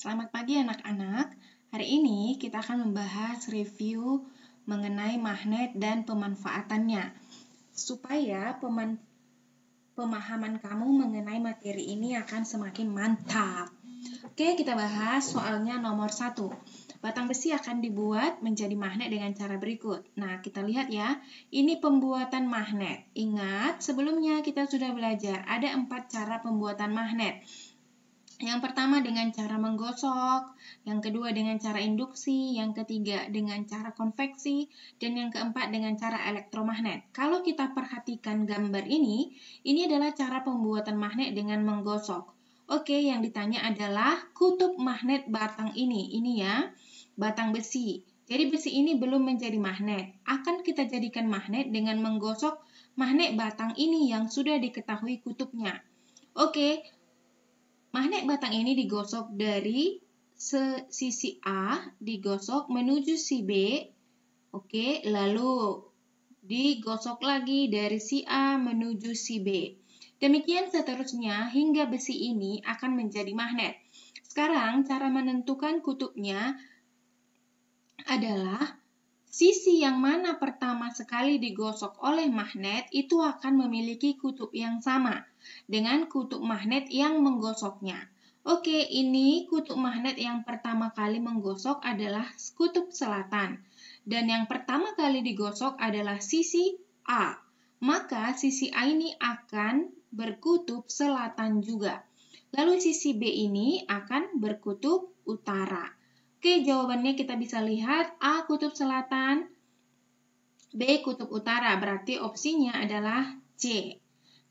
Selamat pagi anak-anak. Hari ini kita akan membahas review mengenai magnet dan pemanfaatannya. Supaya pemahaman kamu mengenai materi ini akan semakin mantap. Oke, kita bahas soalnya nomor 1. Batang besi akan dibuat menjadi magnet dengan cara berikut. Nah, kita lihat ya. Ini pembuatan magnet. Ingat, sebelumnya kita sudah belajar ada 4 cara pembuatan magnet. Yang pertama dengan cara menggosok, yang kedua dengan cara induksi, yang ketiga dengan cara konveksi, dan yang keempat dengan cara elektromagnet. Kalau kita perhatikan gambar ini adalah cara pembuatan magnet dengan menggosok. Oke, yang ditanya adalah kutub magnet batang ini ya, batang besi. Jadi besi ini belum menjadi magnet. Akan kita jadikan magnet dengan menggosok magnet batang ini yang sudah diketahui kutubnya. Oke. Magnet batang ini digosok dari sisi A, digosok menuju si B, oke, lalu digosok lagi dari si A menuju si B. Demikian seterusnya hingga besi ini akan menjadi magnet. Sekarang cara menentukan kutubnya adalah sisi yang mana pertama sekali digosok oleh magnet itu akan memiliki kutub yang sama dengan kutub magnet yang menggosoknya. Oke, ini kutub magnet yang pertama kali menggosok adalah kutub selatan. Dan yang pertama kali digosok adalah sisi A. Maka sisi A ini akan berkutub selatan juga. Lalu sisi B ini akan berkutub utara. Oke, jawabannya kita bisa lihat A kutub selatan, B kutub utara, berarti opsinya adalah C.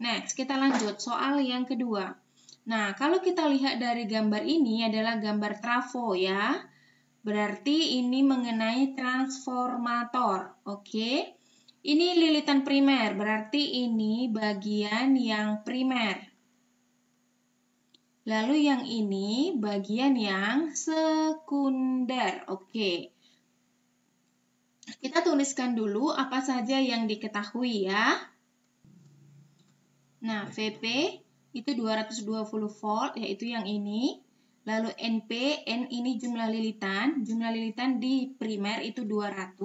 Next, kita lanjut soal yang kedua. Nah, kalau kita lihat dari gambar ini adalah gambar trafo ya. Berarti ini mengenai transformator, oke. Ini lilitan primer, berarti ini bagian yang primer. Lalu yang ini bagian yang sekunder. Oke. Kita tuliskan dulu apa saja yang diketahui ya. Nah, VP itu 220 volt, yaitu yang ini. Lalu NP, N ini jumlah lilitan di primer itu 200.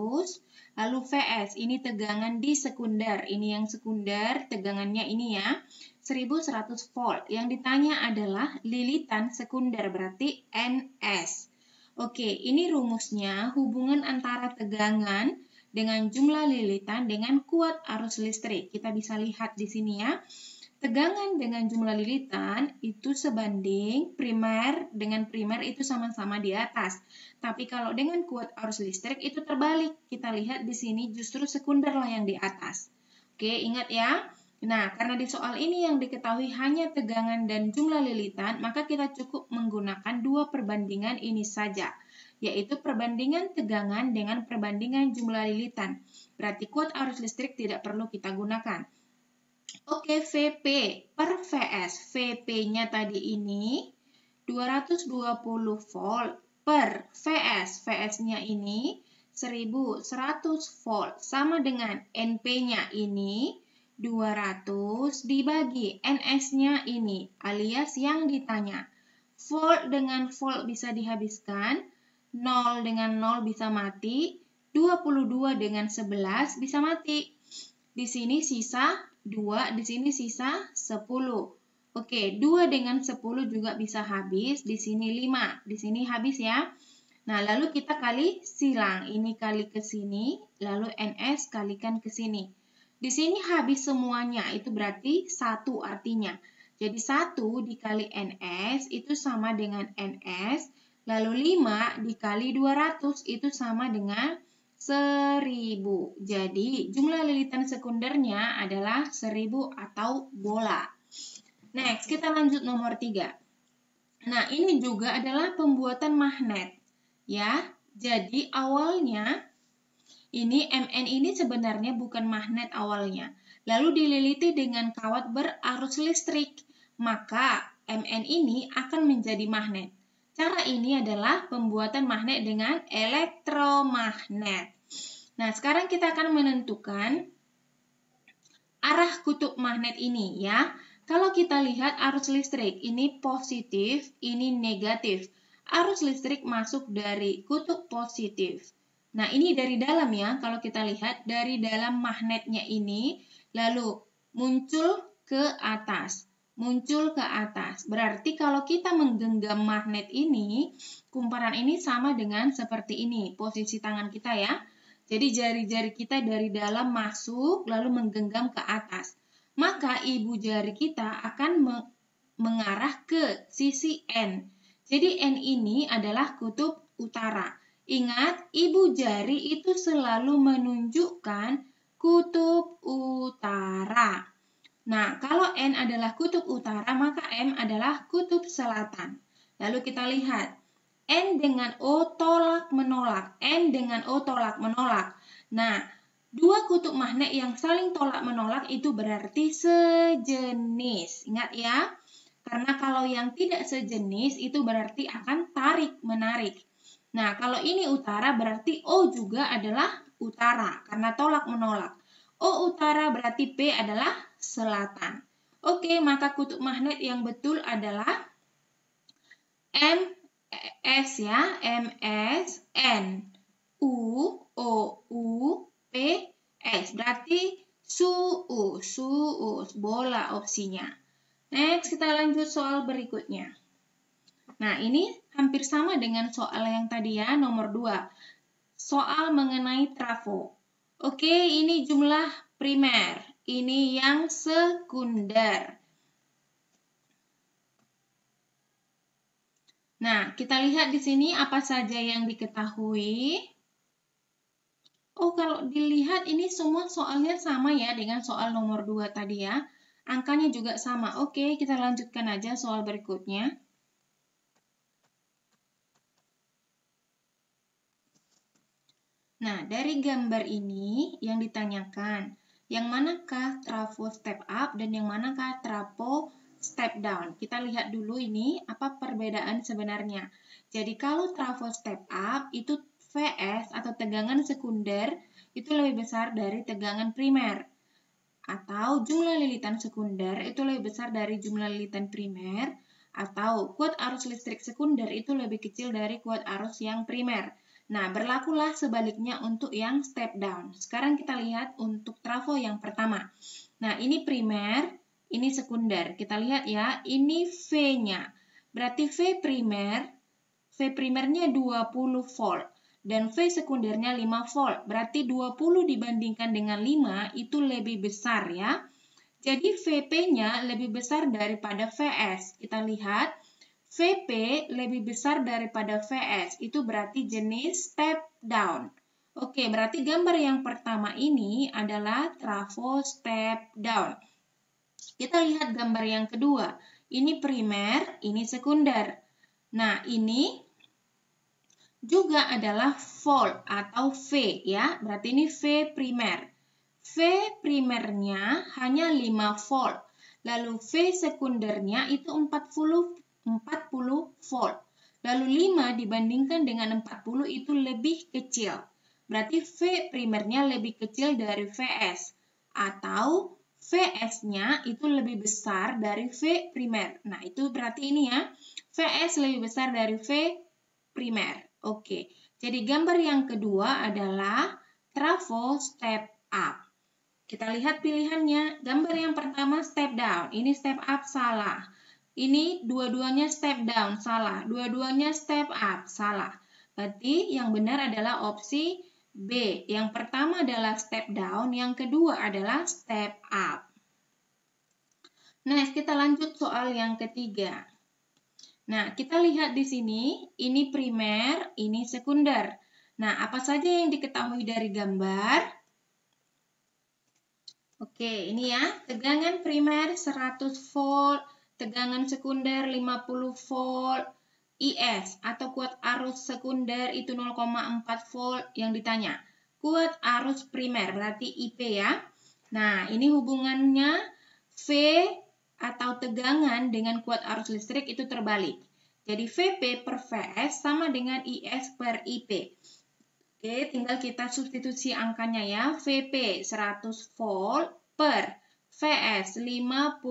Lalu VS, ini tegangan di sekunder. Ini yang sekunder, tegangannya ini ya. 1100 volt. Yang ditanya adalah lilitan sekunder, berarti NS. Oke, ini rumusnya hubungan antara tegangan dengan jumlah lilitan dengan kuat arus listrik. Kita bisa lihat di sini ya. Tegangan dengan jumlah lilitan itu sebanding primer dengan primer itu sama-sama di atas. Tapi kalau dengan kuat arus listrik itu terbalik. Kita lihat di sini justru sekunder lah yang di atas. Oke, ingat ya. Nah, karena di soal ini yang diketahui hanya tegangan dan jumlah lilitan, maka kita cukup menggunakan 2 perbandingan ini saja, yaitu perbandingan tegangan dengan perbandingan jumlah lilitan. Berarti kuat arus listrik tidak perlu kita gunakan. Oke, VP per VS. VP-nya tadi ini 220 volt per VS. VS-nya ini 1100 volt. Sama dengan NP-nya ini 200 dibagi NS-nya ini, alias yang ditanya. Volt dengan volt bisa dihabiskan, 0 dengan 0 bisa mati, 22 dengan 11 bisa mati. Di sini sisa 2, di sini sisa 10. Oke, 2 dengan 10 juga bisa habis, di sini 5, di sini habis ya. Nah, lalu kita kali silang, ini kali ke sini, lalu NS kalikan ke sini. Di sini habis semuanya, itu berarti 1 artinya. Jadi 1 dikali NS itu sama dengan NS, lalu 5 dikali 200 itu sama dengan 1000. Jadi, jumlah lilitan sekundernya adalah 1000 atau bola. Next, kita lanjut nomor 3. Nah, ini juga adalah pembuatan magnet. Ya, jadi awalnya, ini Mn ini sebenarnya bukan magnet awalnya. Lalu dililiti dengan kawat berarus listrik. Maka, Mn ini akan menjadi magnet. Cara ini adalah pembuatan magnet dengan elektromagnet. Nah, sekarang kita akan menentukan arah kutub magnet ini ya. Kalau kita lihat arus listrik, ini positif, ini negatif. arus listrik masuk dari kutub positif. Nah, ini dari dalam ya, kalau kita lihat dari dalam magnetnya ini, lalu muncul ke atas. Muncul ke atas. Berarti kalau kita menggenggam magnet ini, kumparan ini sama dengan seperti ini, posisi tangan kita ya. Jadi jari-jari kita dari dalam masuk, lalu menggenggam ke atas. Maka ibu jari kita akan mengarah ke sisi N. Jadi N ini adalah kutub utara. Ingat, ibu jari itu selalu menunjukkan kutub utara. Nah, kalau N adalah kutub utara, maka M adalah kutub selatan. Lalu kita lihat, N dengan O tolak-menolak. N dengan O tolak-menolak. Nah, dua kutub magnet yang saling tolak-menolak itu berarti sejenis. Ingat ya, karena kalau yang tidak sejenis itu berarti akan tarik-menarik. Nah, kalau ini utara berarti O juga adalah utara, karena tolak-menolak. O utara berarti P adalah selatan. Oke, maka kutub magnet yang betul adalah MS ya, MS, N, U, O, U, P, S. Berarti suus, bola opsinya. Next, kita lanjut soal berikutnya. Nah, ini hampir sama dengan soal yang tadi ya, nomor 2. Soal mengenai trafo. Oke, ini jumlah primer. Ini yang sekunder. Nah, kita lihat di sini apa saja yang diketahui. Oh, kalau dilihat ini semua soalnya sama ya dengan soal nomor 2 tadi ya. Angkanya juga sama. Oke, kita lanjutkan aja soal berikutnya. Nah, dari gambar ini yang ditanyakan, yang manakah trafo step up dan yang manakah trafo step down? Kita lihat dulu ini apa perbedaan sebenarnya. Jadi kalau trafo step up itu VS atau tegangan sekunder itu lebih besar dari tegangan primer. Atau jumlah lilitan sekunder itu lebih besar dari jumlah lilitan primer. Atau kuat arus listrik sekunder itu lebih kecil dari kuat arus yang primer. Nah, berlakulah sebaliknya untuk yang step down. Sekarang kita lihat untuk trafo yang pertama. Nah, ini primer, ini sekunder. Kita lihat ya, ini V-nya. Berarti V primernya 20 volt. Dan V sekundernya 5 volt. Berarti 20 dibandingkan dengan 5 itu lebih besar ya. Jadi VP-nya lebih besar daripada VS. Kita lihat. VP lebih besar daripada VS, itu berarti jenis step down. Oke, berarti gambar yang pertama ini adalah trafo step down. Kita lihat gambar yang kedua. Ini primer, ini sekunder. Nah, ini juga adalah volt atau V ya. Berarti ini V primer. V primernya hanya 5 volt. Lalu V sekundernya itu 40 volt. Lalu 5 dibandingkan dengan 40 itu lebih kecil. Berarti V primernya lebih kecil dari VS. Atau VS-nya itu lebih besar dari V primer. Nah, itu berarti ini ya. VS lebih besar dari V primer. Oke. Jadi gambar yang kedua adalah trafo step up. Kita lihat pilihannya. Gambar yang pertama step down. Ini step up salah. Ini dua-duanya step down, salah. Dua-duanya step up, salah. Berarti yang benar adalah opsi B. Yang pertama adalah step down, yang kedua adalah step up. Next, kita lanjut soal yang ketiga. Nah, kita lihat di sini, ini primer, ini sekunder. Nah, apa saja yang diketahui dari gambar? Oke, ini ya, tegangan primer 100 volt, tegangan sekunder 50 volt, IS atau kuat arus sekunder itu 0,4 volt yang ditanya. Kuat arus primer berarti IP ya. Nah, ini hubungannya V atau tegangan dengan kuat arus listrik itu terbalik. Jadi VP per VS sama dengan IS per IP. Oke, tinggal kita substitusi angkanya ya. VP 100 volt per VS 50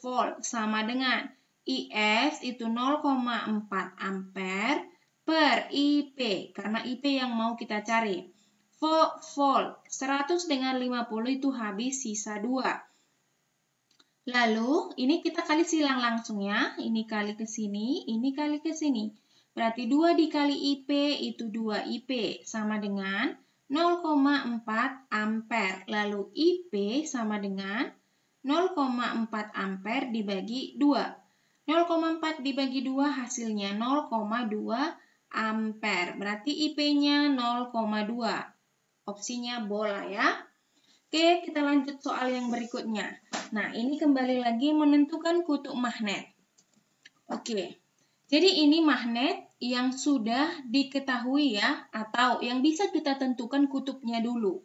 volt sama dengan IS itu 0,4 ampere per IP, karena IP yang mau kita cari. Volt, 100 dengan 50 itu habis, sisa 2. Lalu, ini kita kali silang langsung ya. Ini kali ke sini, ini kali ke sini. Berarti 2 dikali IP itu 2 IP, sama dengan 0,4 ampere. Lalu IP sama dengan 0,4 ampere dibagi 2. 0,4 dibagi 2 hasilnya 0,2 ampere. Berarti IP-nya 0,2. Opsinya bola ya. Oke, kita lanjut soal yang berikutnya. Nah, ini kembali lagi menentukan kutub magnet. Oke, jadi ini magnet yang sudah diketahui ya, atau yang bisa kita tentukan kutubnya dulu.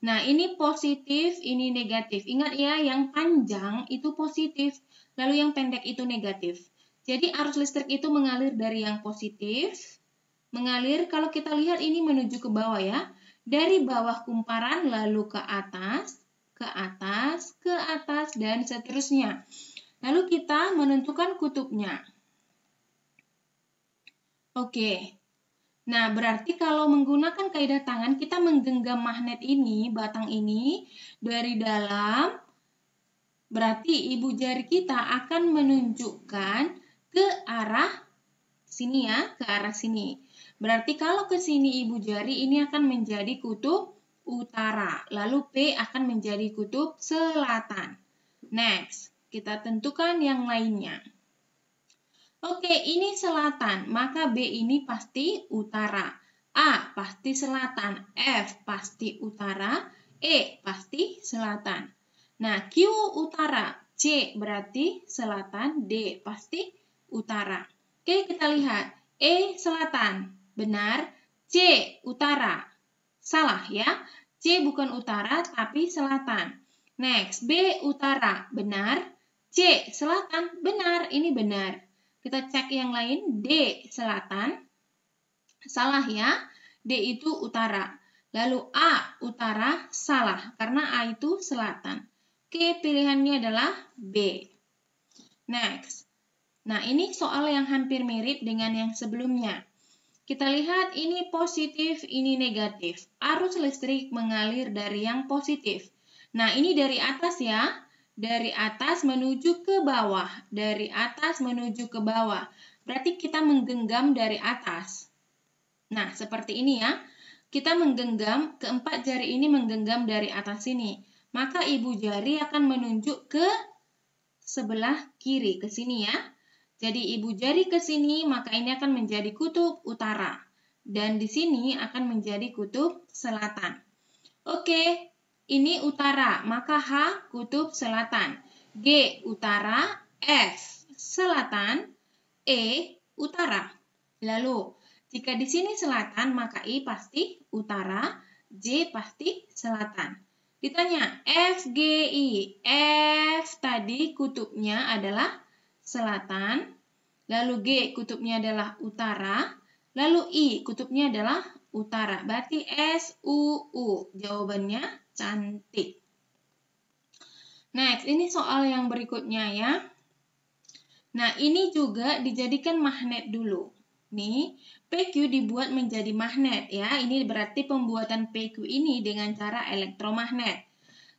Nah, ini positif, ini negatif. Ingat ya, yang panjang itu positif, lalu yang pendek itu negatif. Jadi arus listrik itu mengalir dari yang positif, mengalir kalau kita lihat ini menuju ke bawah ya. Dari bawah kumparan lalu ke atas, ke atas, ke atas, dan seterusnya. Lalu kita menentukan kutubnya. Oke. Nah, berarti kalau menggunakan kaidah tangan, kita menggenggam magnet ini, batang ini, dari dalam, berarti ibu jari kita akan menunjukkan ke arah sini ya, ke arah sini. Berarti kalau ke sini ibu jari, ini akan menjadi kutub utara. Lalu P akan menjadi kutub selatan. Next, kita tentukan yang lainnya. Oke, ini selatan, maka B ini pasti utara. A pasti selatan, F pasti utara, E pasti selatan. Nah, Q utara, C berarti selatan, D pasti utara. Oke, kita lihat. E selatan, benar. C utara, salah ya. C bukan utara, tapi selatan. Next, B utara, benar. C selatan, benar. Ini benar. Kita cek yang lain, D selatan, salah ya, D itu utara. Lalu A utara, salah, karena A itu selatan. Oke, pilihannya adalah B. Next, nah ini soal yang hampir mirip dengan yang sebelumnya. Kita lihat ini positif, ini negatif. Arus listrik mengalir dari yang positif. Nah ini dari atas ya. Dari atas menuju ke bawah, dari atas menuju ke bawah. Berarti kita menggenggam dari atas. Nah, seperti ini ya. Kita menggenggam, keempat jari ini menggenggam dari atas sini. Maka ibu jari akan menunjuk ke sebelah kiri, ke sini ya. Jadi ibu jari ke sini, maka ini akan menjadi kutub utara. Dan di sini akan menjadi kutub selatan. Oke. Ini utara, maka H kutub selatan, G utara, F selatan, E utara. Lalu, jika di sini selatan, maka I pasti utara, J pasti selatan. Ditanya, F, G, I. F tadi kutubnya adalah selatan, lalu G kutubnya adalah utara, lalu I kutubnya adalah utara. Berarti S, U, U. Jawabannya cantik. Next, ini soal yang berikutnya ya. Nah, ini juga dijadikan magnet dulu. Nih, PQ dibuat menjadi magnet ya. Ini berarti pembuatan PQ ini dengan cara elektromagnet.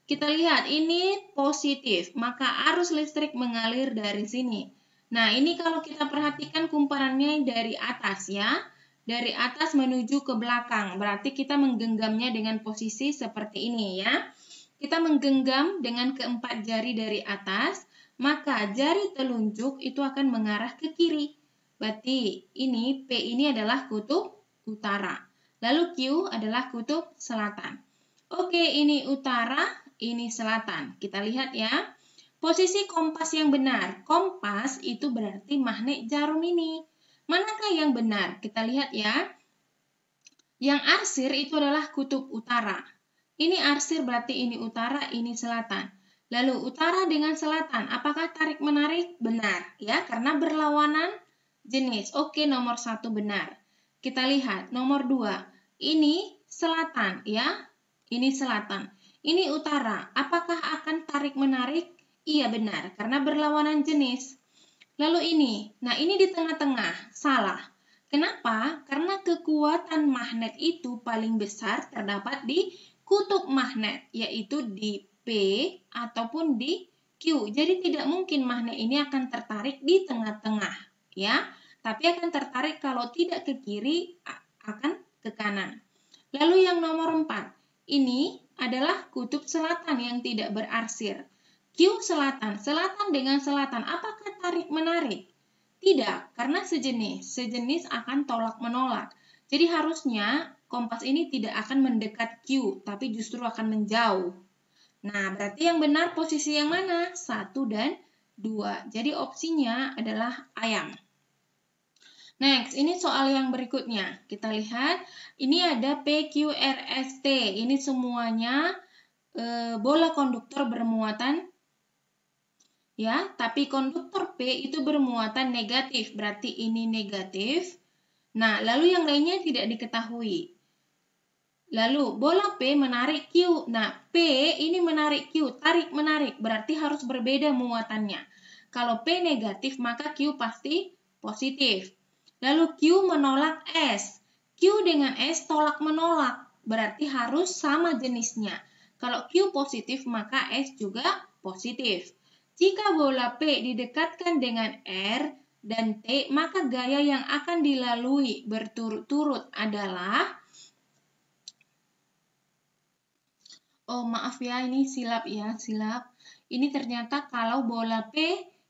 Kita lihat, ini positif, maka arus listrik mengalir dari sini. Nah, ini kalau kita perhatikan kumparannya dari atas ya. Dari atas menuju ke belakang, berarti kita menggenggamnya dengan posisi seperti ini ya. Kita menggenggam dengan keempat jari dari atas, maka jari telunjuk itu akan mengarah ke kiri. Berarti ini P ini adalah kutub utara. Lalu Q adalah kutub selatan. Oke, ini utara, ini selatan. Kita lihat ya. Posisi kompas yang benar. Kompas itu berarti magnet jarum ini. Manakah yang benar? Kita lihat ya. Yang arsir itu adalah kutub utara. Ini arsir berarti ini utara, ini selatan. Lalu utara dengan selatan, apakah tarik-menarik? Benar, ya, karena berlawanan jenis. Oke, nomor 1 benar. Kita lihat, nomor 2. Ini selatan, ya. Ini selatan. Ini utara, apakah akan tarik-menarik? Iya, benar, karena berlawanan jenis. Lalu ini, nah ini di tengah-tengah, salah. Kenapa? Kenapa? Karena kekuatan magnet itu paling besar terdapat di kutub magnet, yaitu di P ataupun di Q. Jadi tidak mungkin magnet ini akan tertarik di tengah-tengah, ya. Tapi akan tertarik kalau tidak ke kiri, akan ke kanan. Lalu yang nomor 4, ini adalah kutub selatan yang tidak berarsir. Q selatan, selatan dengan selatan, apakah tarik-menarik? Tidak, karena sejenis akan tolak-menolak. Jadi harusnya kompas ini tidak akan mendekat Q, tapi justru akan menjauh. Nah, berarti yang benar posisi yang mana? 1 dan 2. Jadi opsinya adalah ayam. Next, ini soal yang berikutnya. Kita lihat, ini ada PQRST. Ini semuanya bola konduktor bermuatan, ya, tapi konduktor P itu bermuatan negatif, berarti ini negatif. Nah, lalu yang lainnya tidak diketahui. Lalu, bola P menarik Q. Nah, P ini menarik Q, tarik-menarik, berarti harus berbeda muatannya. Kalau P negatif, maka Q pasti positif. Lalu, Q menolak S. Q dengan S tolak-menolak, berarti harus sama jenisnya. Kalau Q positif, maka S juga positif. Jika bola P didekatkan dengan R dan T, maka gaya yang akan dilalui berturut-turut adalah, oh maaf ya, ini silap ya, silap. Ini ternyata kalau bola P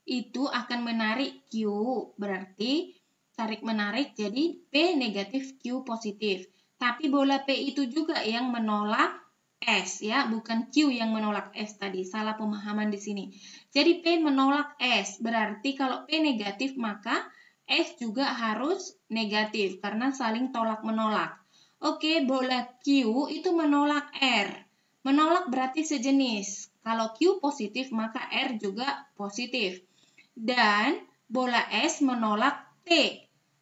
itu akan menarik Q, berarti tarik-menarik, jadi P negatif, Q positif. Tapi bola P itu juga yang menolak S, ya, bukan Q yang menolak S tadi, salah pemahaman di sini. Jadi P menolak S, berarti kalau P negatif maka S juga harus negatif karena saling tolak-menolak. Oke, bola Q itu menolak R. Menolak berarti sejenis. Kalau Q positif maka R juga positif. Dan bola S menolak T.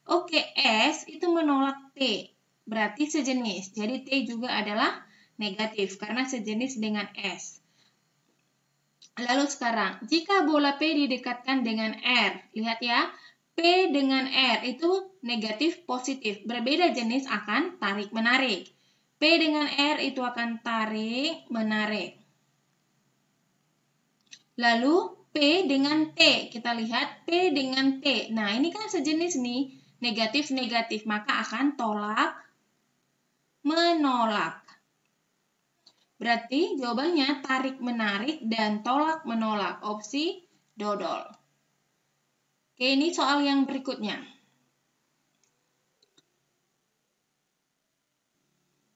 Oke, S itu menolak T, berarti sejenis. Jadi T juga adalah negatif karena sejenis dengan S. Lalu sekarang, jika bola P didekatkan dengan R, lihat ya, P dengan R itu negatif positif, berbeda jenis akan tarik-menarik. P dengan R itu akan tarik-menarik. Lalu P dengan T, kita lihat P dengan T. Nah, ini kan sejenis nih, negatif-negatif, maka akan tolak-menolak. Berarti jawabannya tarik-menarik dan tolak-menolak, opsi dodol. Oke, ini soal yang berikutnya.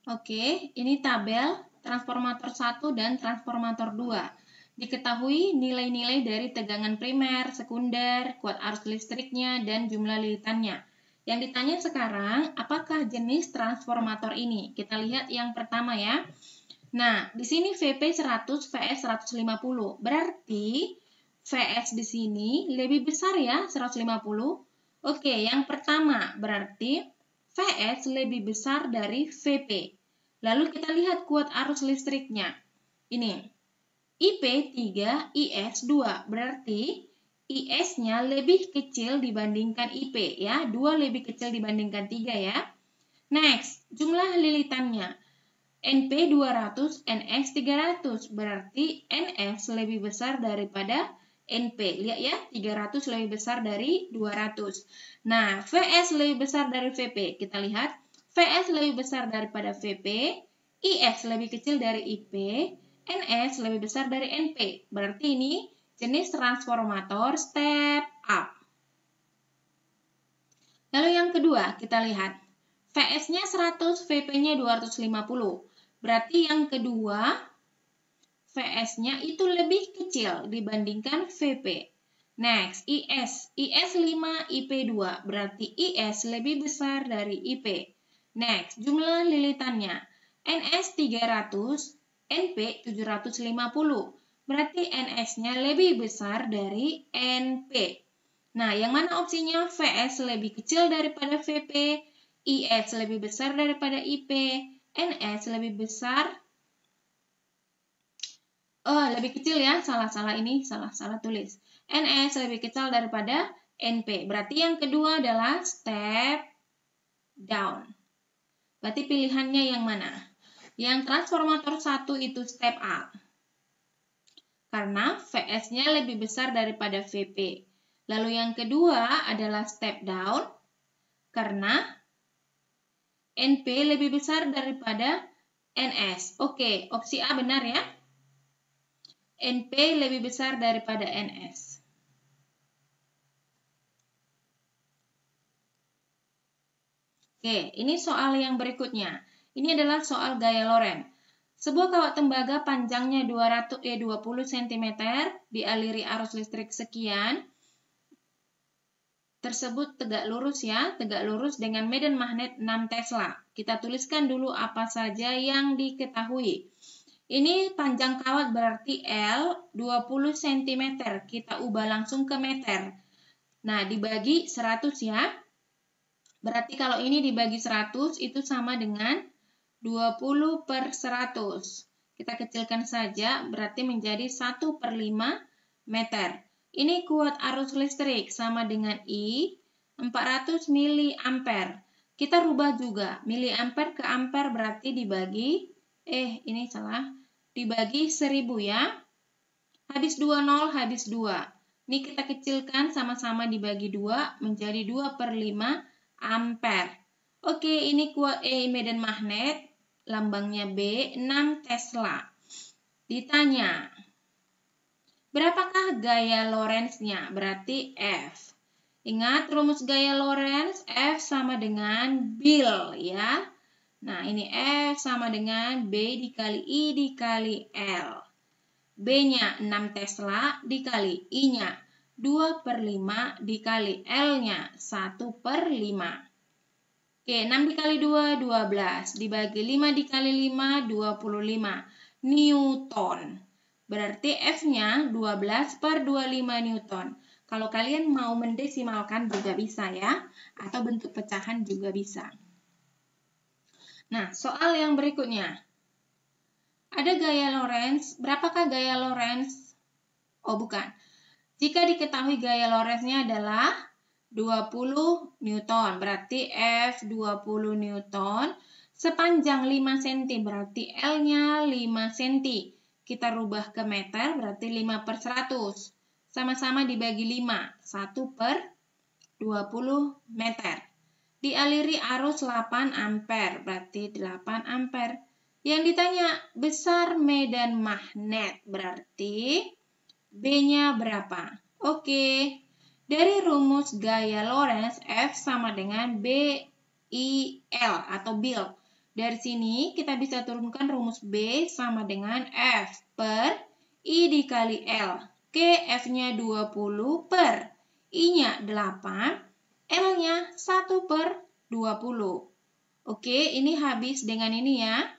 Oke, ini tabel transformator 1 dan transformator 2. Diketahui nilai-nilai dari tegangan primer, sekunder, kuat arus listriknya, dan jumlah lilitannya. Yang ditanya sekarang, apakah jenis transformator ini? Kita lihat yang pertama ya. Nah, di sini VP 100, VS 150. Berarti VS di sini lebih besar ya, 150. Oke, yang pertama berarti VS lebih besar dari VP. Lalu kita lihat kuat arus listriknya. Ini, IP 3, IS 2. Berarti IS-nya lebih kecil dibandingkan IP ya. 2 lebih kecil dibandingkan 3 ya. Next, jumlah lilitannya. NP 200, NS 300. Berarti NS lebih besar daripada NP. Lihat ya, 300 lebih besar dari 200. Nah, VS lebih besar dari VP. Kita lihat, VS lebih besar daripada VP, IS lebih kecil dari IP, NS lebih besar dari NP. Berarti ini jenis transformator step up. Lalu yang kedua, kita lihat. VS-nya 100, VP-nya 250. Berarti yang kedua, VS-nya itu lebih kecil dibandingkan VP. Next, IS 5, IP 2. Berarti IS lebih besar dari IP. Next, jumlah lilitannya. NS 300, NP 750. Berarti NS-nya lebih besar dari NP. Nah, yang mana opsinya? VS lebih kecil daripada VP, IS lebih besar daripada IP, NS lebih besar, lebih kecil ya, salah tulis. NS lebih kecil daripada NP. Berarti yang kedua adalah step down. Berarti pilihannya yang mana? Yang transformator 1 itu step up. Karena VS-nya lebih besar daripada VP. Lalu yang kedua adalah step down. Karena NP lebih besar daripada NS. Oke, opsi A benar ya. NP lebih besar daripada NS. Oke, ini soal yang berikutnya. Ini adalah soal gaya Lorentz. Sebuah kawat tembaga panjangnya 20 cm dialiri arus listrik sekian. Tersebut tegak lurus ya, tegak lurus dengan medan magnet 6 Tesla. Kita tuliskan dulu apa saja yang diketahui. Ini panjang kawat berarti L 20 cm. Kita ubah langsung ke meter. Nah, dibagi 100 ya. Berarti kalau ini dibagi 100 itu sama dengan 20/100. Kita kecilkan saja, berarti menjadi 1/5 meter. Ini kuat arus listrik sama dengan I, 400 mA. Kita rubah juga, miliampere ke ampere berarti dibagi, dibagi 1000 ya. Habis 2 0, habis 2. Ini kita kecilkan sama-sama dibagi 2, menjadi 2/5 ampere. Oke, ini kuat medan magnet. Lambangnya B, 6 Tesla. Ditanya, berapakah gaya Lorentz-nya? Berarti F. Ingat rumus gaya Lorentz, F sama dengan Bill ya. Nah, ini F sama dengan B dikali I dikali L. B-nya 6 Tesla dikali I-nya 2/5 dikali L-nya 1/5. Oke, 6 dikali 2, 12. Dibagi 5 dikali 5, 25. Newton. Berarti F-nya 12/25 Newton. Kalau kalian mau mendesimalkan juga bisa ya. Atau bentuk pecahan juga bisa. Nah, soal yang berikutnya. Ada gaya Lorentz. Berapakah gaya Lorentz? Oh, bukan. Jika diketahui gaya Lorentz-nya adalah 20 Newton, berarti F 20 Newton, sepanjang 5 cm, berarti L-nya 5 cm. Kita rubah ke meter, berarti 5/100. Sama-sama dibagi 5, 1/20 meter. Dialiri arus 8 ampere, berarti 8 ampere. Yang ditanya, besar medan magnet, berarti B-nya berapa? Oke. Dari rumus gaya Lorentz, F sama dengan BIL atau Bill. Dari sini kita bisa turunkan rumus B sama dengan F per I dikali L. Oke, F-nya 20 per I-nya 8, L-nya 1/20. Oke, ini habis dengan ini ya.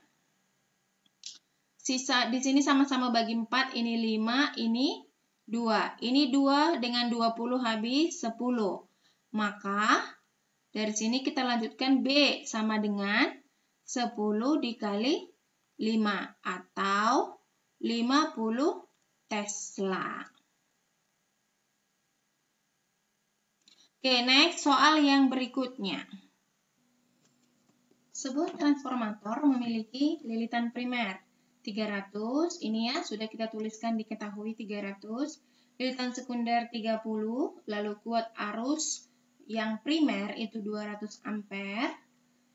Sisa di sini sama-sama bagi 4, ini 5, ini 2. Ini 2 dengan 20 habis 10. Maka dari sini kita lanjutkan B sama dengan 10 dikali 5 atau 50 Tesla. Oke, next soal yang berikutnya. Sebuah transformator memiliki lilitan primer 300, ini ya sudah kita tuliskan diketahui 300, lilitan sekunder 30, lalu kuat arus yang primer itu 200 ampere,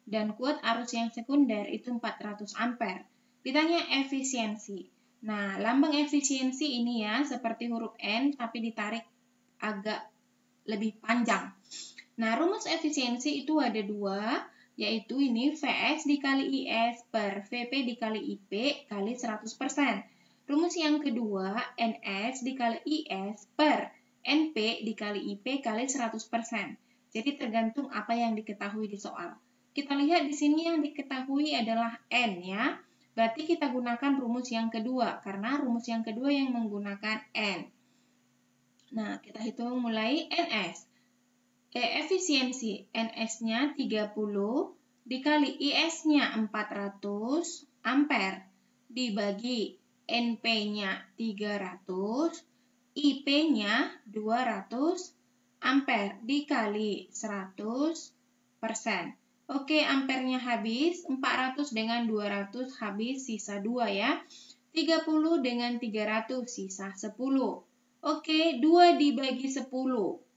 dan kuat arus yang sekunder itu 400 ampere. Ditanya efisiensi. Nah, lambang efisiensi ini ya seperti huruf N tapi ditarik agak lebih panjang. Nah, rumus efisiensi itu ada 2, yaitu ini VS dikali IS per VP dikali IP kali 100%. Rumus yang kedua, NS dikali IS per NP dikali IP kali 100%. Jadi tergantung apa yang diketahui di soal. Kita lihat di sini yang diketahui adalah N ya. Berarti kita gunakan rumus yang kedua, karena rumus yang kedua yang menggunakan N. Nah, kita hitung mulai NS. Efisiensi NS-nya 30 dikali IS-nya 400 ampere dibagi NP-nya 300, IP-nya 200 ampere dikali 100%. Oke, ampernya habis, 400 dengan 200 habis, sisa 2 ya. 30 dengan 300, sisa 10. Oke, 2 dibagi 10,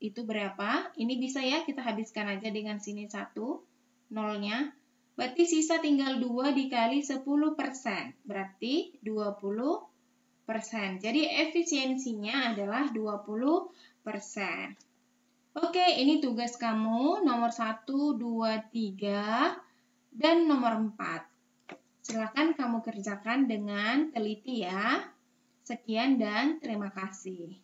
itu berapa? Ini bisa ya, kita habiskan aja dengan sini 1, nolnya. Berarti sisa tinggal 2 dikali 10%, berarti 20%. Jadi efisiensinya adalah 20%. Oke, ini tugas kamu nomor 1, 2, 3, dan nomor 4. Silakan kamu kerjakan dengan teliti ya. Sekian dan terima kasih.